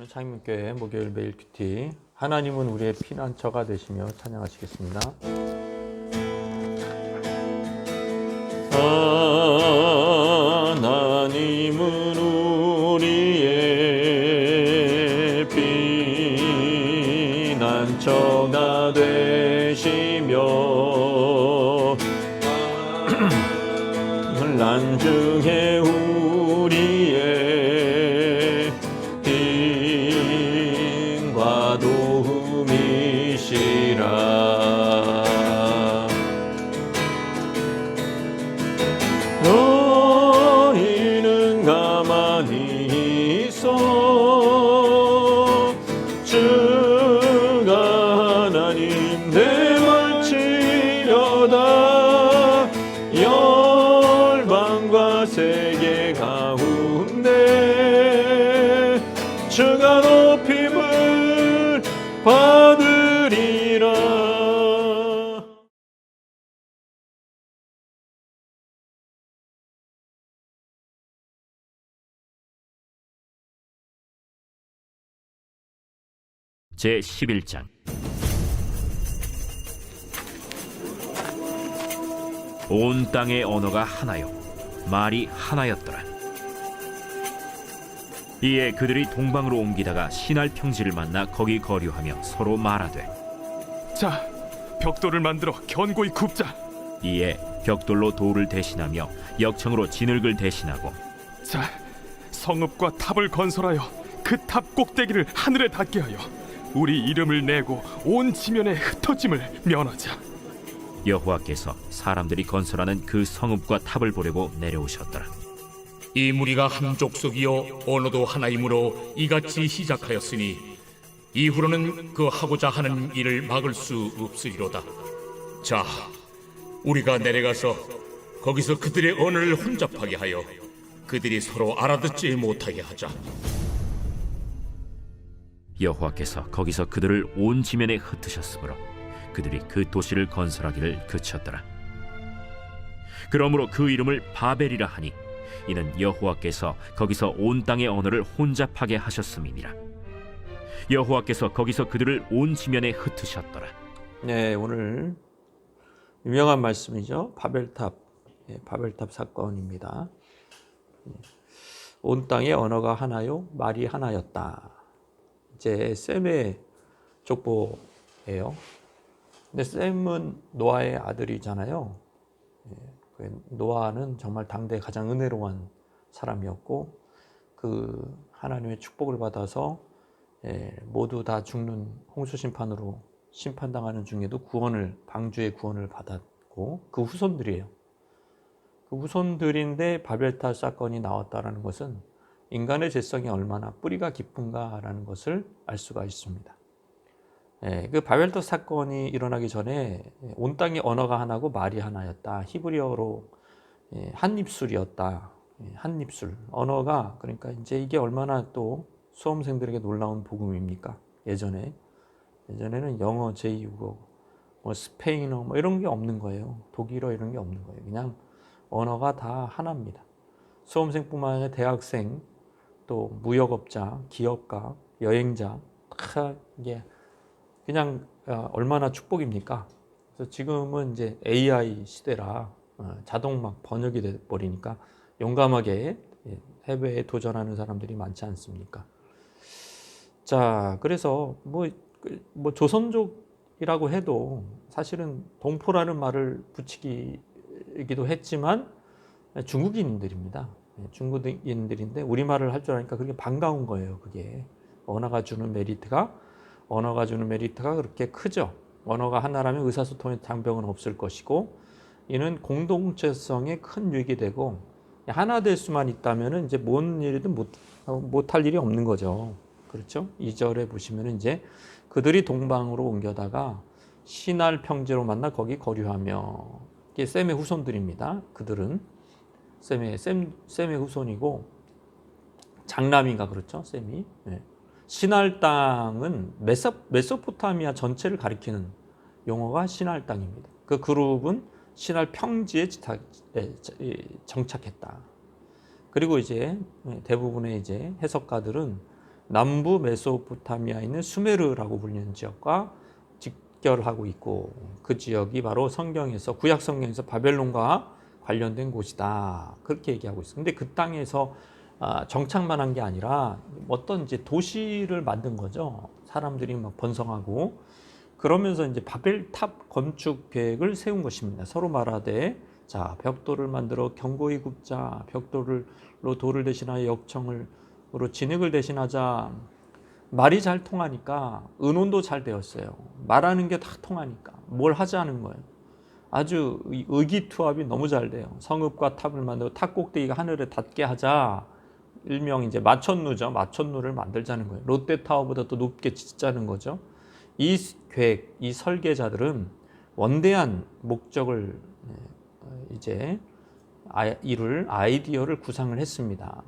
창림교회 목요일 매일 큐티, 하나님은 우리의 피난처가 되시며 찬양하시겠습니다. 하나님은 우리의 피난처가 되시며 난중에 우리의 힘과 도움이시라. 너희는 가만히 있어 주가 하나님 됨을 치려다. 열방과 세계 가운데 주가 높임을 받으리라. 제11장. 온 땅의 언어가 하나요 말이 하나였더라. 이에 그들이 동방으로 옮기다가 시날 평지를 만나 거기 거류하며 서로 말하되, 자, 벽돌을 만들어 견고히 굽자. 이에 벽돌로 돌을 대신하며 역청으로 진흙을 대신하고, 자, 성읍과 탑을 건설하여 그 탑 꼭대기를 하늘에 닿게 하여 우리 이름을 내고 온 지면에 흩어짐을 면하자. 여호와께서 사람들이 건설하는 그 성읍과 탑을 보려고 내려오셨더라. 이 무리가 한 족속이요 언어도 하나이므로 이같이 시작하였으니 이후로는 그 하고자 하는 일을 막을 수 없으리로다. 자, 우리가 내려가서 거기서 그들의 언어를 혼잡하게 하여 그들이 서로 알아듣지 못하게 하자. 여호와께서 거기서 그들을 온 지면에 흩으셨으므로 그들이 그 도시를 건설하기를 그쳤더라. 그러므로 그 이름을 바벨이라 하니 이는 여호와께서 거기서 온 땅의 언어를 혼잡하게 하셨음이니라. 여호와께서 거기서 그들을 온 지면에 흩으셨더라. 네, 오늘 유명한 말씀이죠. 바벨탑, 바벨탑 사건입니다. 온 땅의 언어가 하나요 말이 하나였다. 이제 셈의 족보예요. 근데 셈은 노아의 아들이잖아요. 노아는 정말 당대 가장 은혜로운 사람이었고, 그 하나님의 축복을 받아서 모두 다 죽는 홍수 심판으로 심판당하는 중에도 방주의 구원을 받았고, 그 후손들이에요. 그 후손들인데 바벨탑 사건이 나왔다는 것은 인간의 죄성이 얼마나 뿌리가 깊은가라는 것을 알 수가 있습니다. 그 바벨탑 사건이 일어나기 전에 온 땅의 언어가 하나고 말이 하나였다. 히브리어로 한 입술이었다. 한 입술. 언어가, 그러니까 이게 얼마나 또 수험생들에게 놀라운 복음입니까? 예전에는 영어 제2국어, 스페인어 이런 게 없는 거예요. 독일어 이런 게 없는 거예요. 그냥 언어가 다 하나입니다. 수험생뿐만 아니라 대학생, 또 무역업자, 기업가, 여행자, 다 이게 그냥 얼마나 축복입니까? 그래서 지금은 이제 AI 시대라 자동 막 번역이 돼 버리니까 용감하게 해외에 도전하는 사람들이 많지 않습니까? 자, 그래서 뭐 조선족이라고 해도 사실은 동포라는 말을 붙이기도 했지만 중국인들입니다. 중국인들인데 우리말을 할 줄 아니까 그게 반가운 거예요. 그게 언어가 주는 메리트가 그렇게 크죠. 언어가 하나라면 의사소통의 장벽은 없을 것이고, 이는 공동체성에 큰 유익이 되고, 하나 될 수만 있다면 이제 뭔 일이든 못할 일이 없는 거죠. 그렇죠? 2절에 보시면 이제 그들이 동방으로 옮겨다가 시날 평지로 만나 거기 거류하며, 이게 셈의 후손들입니다. 그들은 셈의 후손이고, 장남인가 그렇죠? 셈이. 시날 땅은 메소포타미아 전체를 가리키는 용어가 시날 땅입니다. 그 그룹은 시날 평지에 정착했다. 그리고 이제 대부분의 이제 해석가들은 남부 메소포타미아에 있는 수메르라고 불리는 지역과 직결하고 있고 그 지역이 바로 성경에서 구약 성경에서 바벨론과 관련된 곳이다. 그렇게 얘기하고 있어요. 근데 그 땅에서 정착만 한 게 아니라 어떤 이제 도시를 만든 거죠. 사람들이 막 번성하고 그러면서 이제 바벨탑 건축 계획을 세운 것입니다. 서로 말하되 자 벽돌을 만들어 견고히 굽자. 벽돌로 돌을 대신하여 역청으로 진흙을 대신하자. 말이 잘 통하니까 의논도 잘 되었어요. 말하는 게 다 통하니까 뭘 하자는 거예요. 아주 의기투합이 너무 잘 돼요. 성읍과 탑을 만들고 탑 꼭대기가 하늘에 닿게 하자. 일명 이제 마천루죠. 마천루를 만들자는 거예요. 롯데타워보다 더 높게 짓자는 거죠. 이 계획, 이 설계자들은 원대한 목적을 이제 이룰 아이디어를 구상을 했습니다.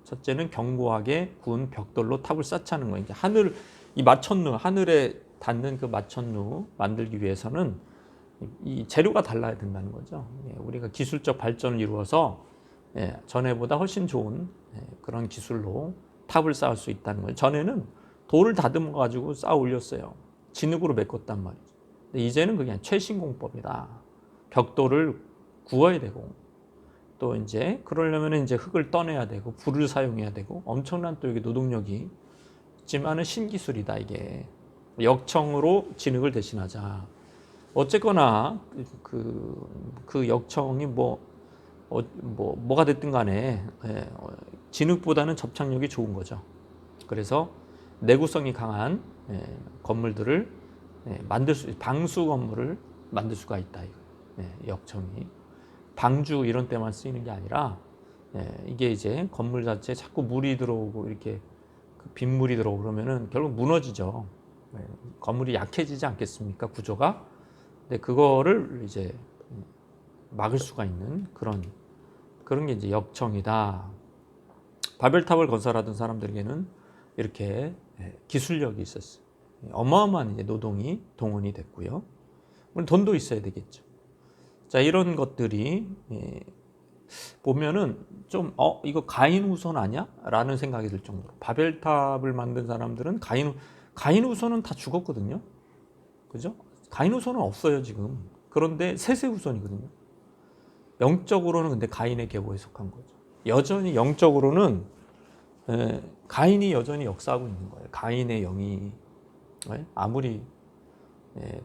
첫째는 견고하게 구운 벽돌로 탑을 쌓자는 거예요. 하늘, 이 마천루, 하늘에 닿는 그 마천루 만들기 위해서는 이 재료가 달라야 된다는 거죠. 우리가 기술적 발전을 이루어서 전에보다 훨씬 좋은 그런 기술로 탑을 쌓을 수 있다는 거예요. 전에는 돌을 다듬어 가지고 쌓아 올렸어요. 진흙으로 메꿨단 말이죠. 근데 이제는 그냥 최신 공법이다. 벽돌을 구워야 되고 또 이제 그러려면 이제 흙을 떠내야 되고 불을 사용해야 되고 엄청난 또 여기 노동력이 있지만은 신기술이다 이게. 역청으로 진흙을 대신하자. 어쨌거나 그 역청이 뭐가 됐든 간에 진흙보다는 접착력이 좋은 거죠. 그래서 내구성이 강한 건물들을 만들 수, 방수 건물을 만들 수가 있다. 역청이 방주 이런 때만 쓰이는 게 아니라 이게 이제 건물 자체에 자꾸 물이 들어오고 이렇게 그 빗물이 들어오고 그러면은 결국 무너지죠. 건물이 약해지지 않겠습니까? 구조가. 근데 그거를 이제 막을 수가 있는 그런 게 이제 역청이다. 바벨탑을 건설하던 사람들에게는 이렇게 기술력이 있었어요. 어마어마한 이제 노동이 동원이 됐고요. 물론 돈도 있어야 되겠죠. 자, 이런 것들이 보면은 좀 이거 가인 후손 아니야? 라는 생각이 들 정도로 바벨탑을 만든 사람들은 가인 후손은 다 죽었거든요. 그죠? 가인 후손은 없어요, 지금. 그런데 셋의 후손이거든요. 영적으로는 근데 가인의 계보에 속한 거죠. 여전히 영적으로는 가인이 여전히 역사하고 있는 거예요. 가인의 영이 아무리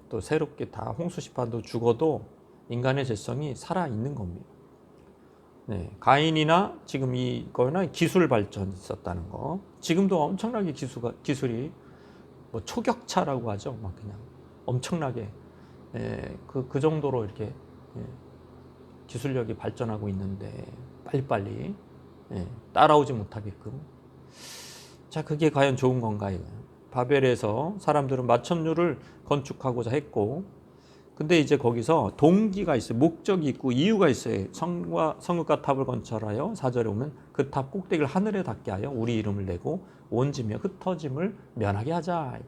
또 새롭게 다 홍수시판도 죽어도 인간의 재성이 살아 있는 겁니다. 가인이나 지금 이거나 기술 발전이 있었다는 거. 지금도 엄청나게 기술이 뭐 초격차라고 하죠. 막 그냥 엄청나게 그 정도로 이렇게 기술력이 발전하고 있는데 빨리빨리 따라오지 못하게끔. 자, 그게 과연 좋은 건가 이거예요. 바벨에서 사람들은 마천루를 건축하고자 했고, 근데 이제 거기서 동기가 있어요. 목적이 있고 이유가 있어요. 성읍과 탑을 건설하여 4절에 오면 그 탑 꼭대기를 하늘에 닿게 하여 우리 이름을 내고 온 짐에 흩어짐을 면하게 하자.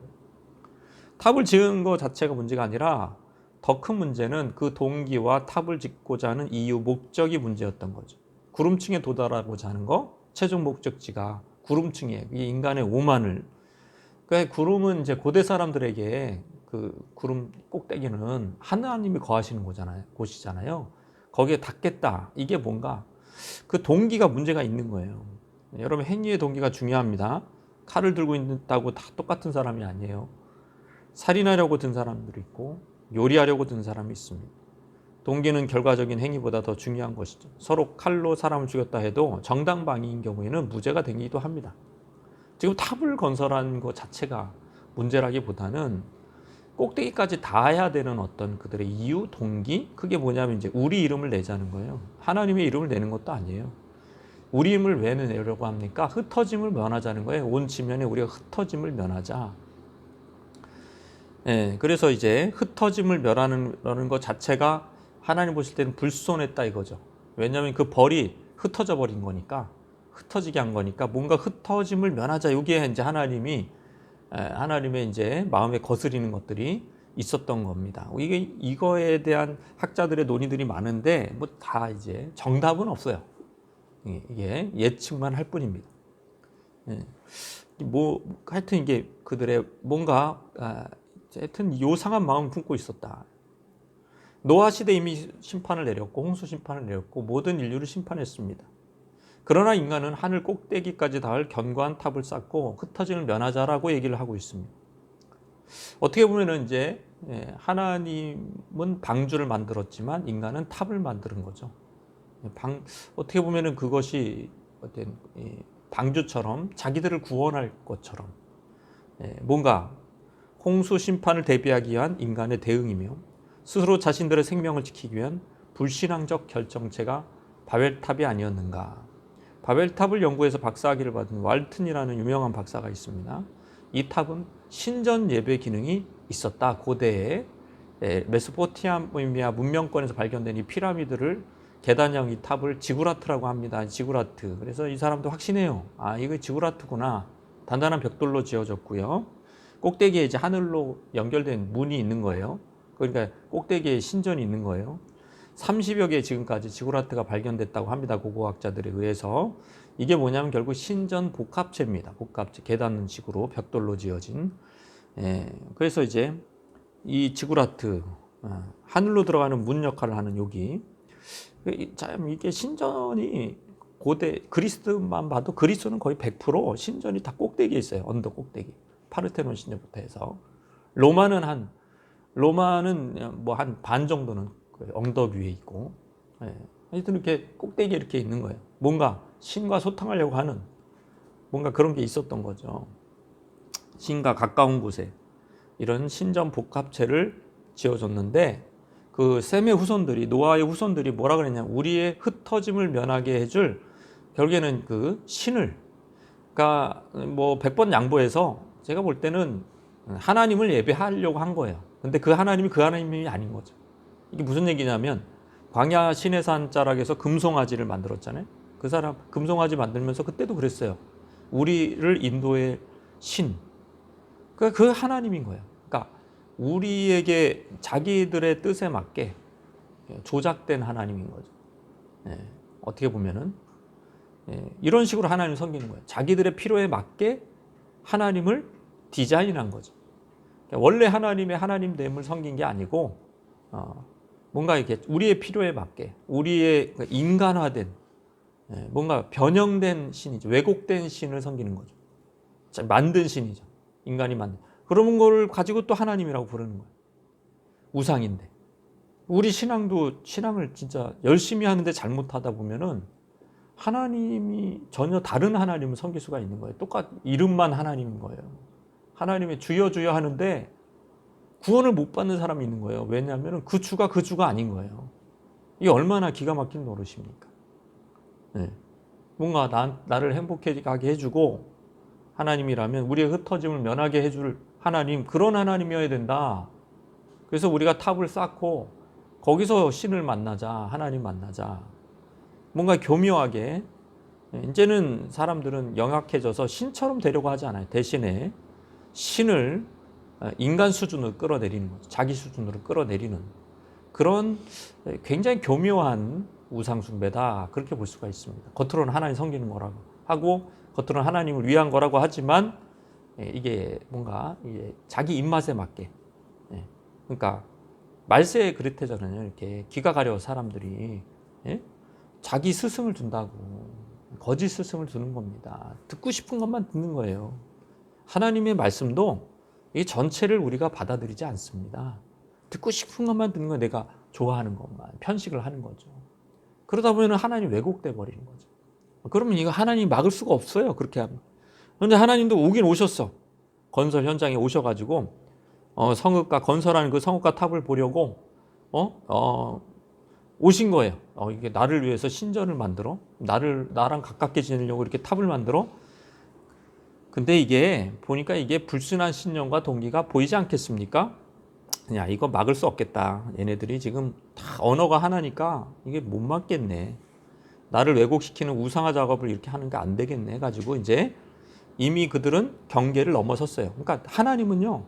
탑을 지은 것 자체가 문제가 아니라 더 큰 문제는 그 동기와 탑을 짓고자 하는 이유, 목적이 문제였던 거죠. 구름층에 도달하고자 하는 거, 최종 목적지가 구름층이에요. 이 인간의 오만을. 그러니까 구름은 이제 고대 사람들에게 그 구름 꼭대기는 하나님이 거하시는 곳이잖아요. 거기에 닿겠다. 이게 뭔가 그 동기가 문제가 있는 거예요. 여러분, 행위의 동기가 중요합니다. 칼을 들고 있다고 다 똑같은 사람이 아니에요. 살인하려고 든 사람들이 있고 요리하려고 든 사람이 있습니다. 동기는 결과적인 행위보다 더 중요한 것이죠. 서로 칼로 사람을 죽였다 해도 정당방위인 경우에는 무죄가 되기도 합니다. 지금 탑을 건설한 것 자체가 문제라기보다는 꼭대기까지 닿아야 되는 어떤 그들의 이유, 동기, 그게 뭐냐면 이제 우리 이름을 내자는 거예요. 하나님의 이름을 내는 것도 아니에요. 우리 이름을 왜 내려고 합니까? 흩어짐을 면하자는 거예요. 온 지면에 우리가 흩어짐을 면하자. 그래서 이제 흩어짐을 멸하는 것 자체가 하나님 보실 때는 불손했다 이거죠. 왜냐하면 그 벌이 흩어져 버린 거니까, 흩어지게 한 거니까 뭔가 흩어짐을 면하자. 이게 이제 하나님의 이제 마음에 거스리는 것들이 있었던 겁니다. 이거에 대한 학자들의 논의들이 많은데 뭐 다 이제 정답은 없어요. 이게 예측만 할 뿐입니다. 뭐 하여튼 이게 그들의 뭔가 하여튼 요상한 마음을 품고 있었다. 노아 시대 이미 심판을 내렸고 홍수 심판을 내렸고 모든 인류를 심판했습니다. 그러나 인간은 하늘 꼭대기까지 닿을 견고한 탑을 쌓고 흩어짐을 면하자라고 얘기를 하고 있습니다. 어떻게 보면은 이제 하나님은 방주를 만들었지만 인간은 탑을 만드는 거죠. 어떻게 보면은 그것이 어떤 방주처럼 자기들을 구원할 것처럼 뭔가 홍수 심판을 대비하기 위한 인간의 대응이며 스스로 자신들의 생명을 지키기 위한 불신앙적 결정체가 바벨탑이 아니었는가. 바벨탑을 연구해서 박사학위를 받은 왈튼이라는 유명한 박사가 있습니다. 이 탑은 신전 예배 기능이 있었다. 고대에 메소포타미아 문명권에서 발견된 이 피라미드를 계단형 이 탑을 지구라트라고 합니다. 지구라트. 그래서 이 사람도 확신해요. 아, 이거 지구라트구나. 단단한 벽돌로 지어졌고요. 꼭대기에 이제 하늘로 연결된 문이 있는 거예요. 그러니까 꼭대기에 신전이 있는 거예요. 30여 개 지금까지 지구라트가 발견됐다고 합니다. 고고학자들에 의해서. 이게 뭐냐면 결국 신전 복합체입니다. 복합체. 계단 식으로 벽돌로 지어진. 그래서 이제 이 지구라트, 하늘로 들어가는 문 역할을 하는 여기. 참 이게 신전이 고대 그리스만 봐도 그리스는 거의 100% 신전이 다 꼭대기에 있어요. 언덕 꼭대기. 파르테논 신전부터 해서. 로마는 뭐 한 반 정도는 언덕 위에 있고, 하여튼 이렇게 꼭대기에 이렇게 있는 거예요. 뭔가 신과 소통하려고 하는 뭔가 그런 게 있었던 거죠. 신과 가까운 곳에 이런 신전 복합체를 지어줬는데 그 셈의 후손들이 노아의 후손들이 뭐라 그랬냐면 우리의 흩어짐을 면하게 해줄 결국에는 그 신을 그러니까 뭐 100번 양보해서 제가 볼 때는 하나님을 예배하려고 한 거예요. 근데 그 하나님이 그 하나님이 아닌 거죠. 이게 무슨 얘기냐면 광야 시내산 자락에서 금송아지를 만들었잖아요. 그 사람 금송아지 만들면서 그때도 그랬어요. 우리를 인도의 신. 그러니까 그 하나님인 거예요. 그러니까 우리에게 자기들의 뜻에 맞게 조작된 하나님인 거죠. 어떻게 보면은 이런 식으로 하나님을 섬기는 거예요. 자기들의 필요에 맞게 하나님을 디자인한 거죠. 그러니까 원래 하나님의 하나님됨을 섬긴 게 아니고 뭔가 이렇게 우리의 필요에 맞게 우리의 인간화된 뭔가 변형된 신이죠. 왜곡된 신을 섬기는 거죠. 만든 신이죠. 인간이 만든. 그런 걸 가지고 또 하나님이라고 부르는 거예요. 우상인데. 우리 신앙을 진짜 열심히 하는데 잘못하다 보면은 하나님이 전혀 다른 하나님을 섬길 수가 있는 거예요. 이름만 하나님인 거예요. 하나님의 주여 주여 하는데 구원을 못 받는 사람이 있는 거예요. 왜냐하면 그 주가 아닌 거예요. 이게 얼마나 기가 막힌 노릇입니까? 뭔가 나를 행복하게 해주고 하나님이라면 우리의 흩어짐을 면하게 해줄 하나님, 그런 하나님이어야 된다. 그래서 우리가 탑을 쌓고 거기서 신을 만나자, 하나님 만나자. 뭔가 교묘하게 이제는 사람들은 영악해져서 신처럼 되려고 하지 않아요. 대신에 신을 인간 수준으로 끌어내리는 거죠. 자기 수준으로 끌어내리는 그런 굉장히 교묘한 우상 숭배다. 그렇게 볼 수가 있습니다. 겉으로는 하나님 섬기는 거라고 하고 겉으로는 하나님을 위한 거라고 하지만 이게 뭔가 자기 입맛에 맞게 그러니까 말세에 그릇해서는 이렇게 귀가 가려워 사람들이 자기 스승을 둔다고 거짓 스승을 두는 겁니다. 듣고 싶은 것만 듣는 거예요. 하나님의 말씀도 이 전체를 우리가 받아들이지 않습니다. 듣고 싶은 것만 듣는 거예요. 내가 좋아하는 것만 편식을 하는 거죠. 그러다 보면 하나님이 왜곡돼 버리는 거죠. 그러면 이거 하나님이 막을 수가 없어요. 그렇게 하면. 그런데 하나님도 오긴 오셨어. 건설 현장에 오셔가지고 성읍과 건설하는 그 성읍과 탑을 보려고 오신 거예요. 이게 나를 위해서 신전을 만들어 나랑 가깝게 지내려고 이렇게 탑을 만들어. 근데 이게 보니까 이게 불순한 신념과 동기가 보이지 않겠습니까? 야, 이거 막을 수 없겠다. 얘네들이 지금 다 언어가 하나니까 이게 못 막겠네. 나를 왜곡시키는 우상화 작업을 이렇게 하는 게 안 되겠네 해가지고 이제 이미 그들은 경계를 넘어섰어요. 그러니까 하나님은요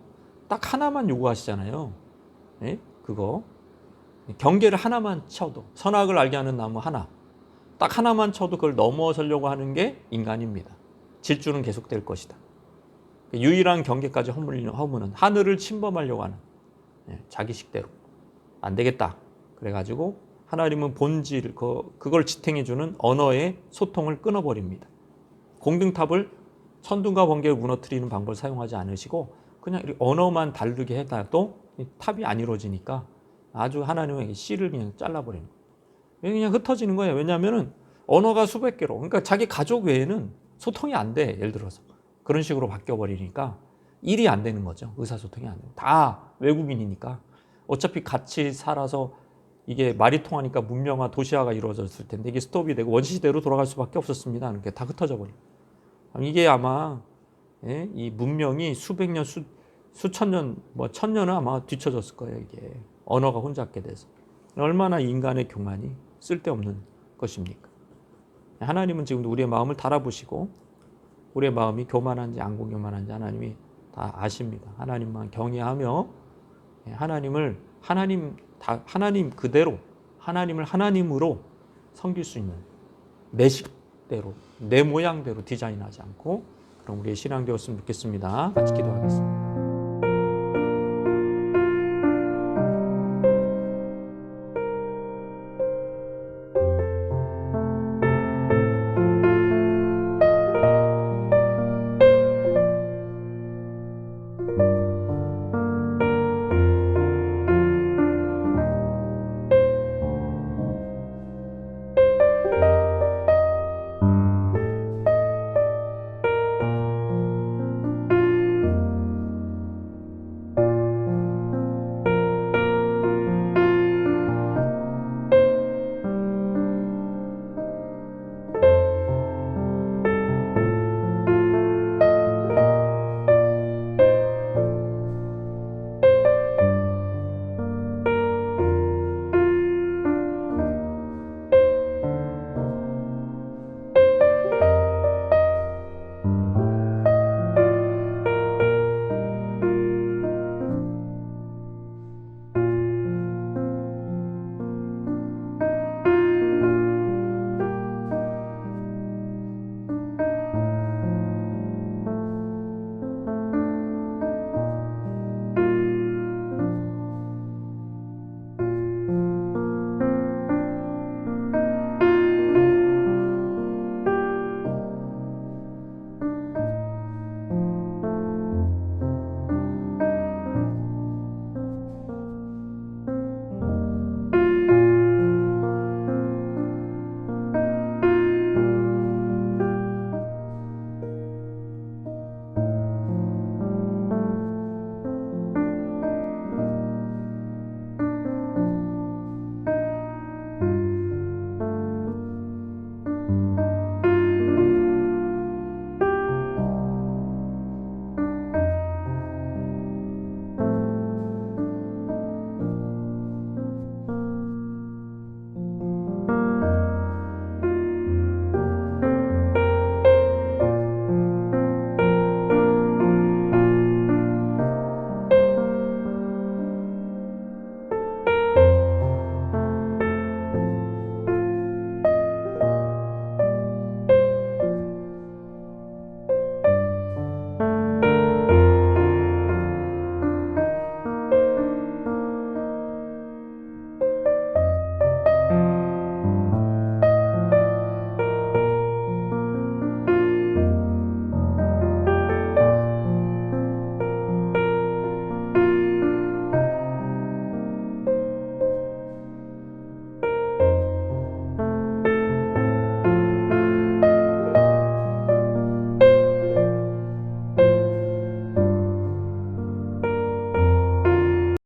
딱 하나만 요구하시잖아요. 그거 경계를 하나만 쳐도 선악을 알게 하는 나무 하나 딱 하나만 쳐도 그걸 넘어서려고 하는 게 인간입니다. 질주는 계속될 것이다. 유일한 경계까지 허무는 하늘을 침범하려고 하는 자기 식대로 안 되겠다. 그래가지고 하나님은 본질 그걸 지탱해주는 언어의 소통을 끊어버립니다. 공등탑을 천둥과 번개를 무너뜨리는 방법을 사용하지 않으시고 그냥 언어만 다르게 해놔도 탑이 안 이루어지니까 아주 하나님의 씨를 그냥 잘라버리는 거예요. 그냥 흩어지는 거예요. 왜냐하면 언어가 수백 개로, 그러니까 자기 가족 외에는 소통이 안 돼. 예를 들어서 그런 식으로 바뀌어버리니까 일이 안 되는 거죠. 의사소통이 안 돼요. 다 외국인이니까 어차피 같이 살아서 이게 말이 통하니까 문명화, 도시화가 이루어졌을 텐데 이게 스톱이 되고 원시시대로 돌아갈 수밖에 없었습니다. 이렇게 다 흩어져 버려요. 이게 아마 이 문명이 수백 년, 수천 년, 뭐 천 년은 아마 뒤쳐졌을 거예요. 이게 언어가 혼잡게 돼서 얼마나 인간의 교만이 쓸데없는 것입니까? 하나님은 지금도 우리의 마음을 달아보시고 우리의 마음이 교만한지 안 교만한지 하나님이 다 아십니다. 하나님만 경외하며 하나님 그대로 하나님을 하나님으로 섬길 수 있는 내 식대로 내 모양대로 디자인하지 않고 그럼 우리의 신앙 되었으면 좋겠습니다. 같이 기도하겠습니다.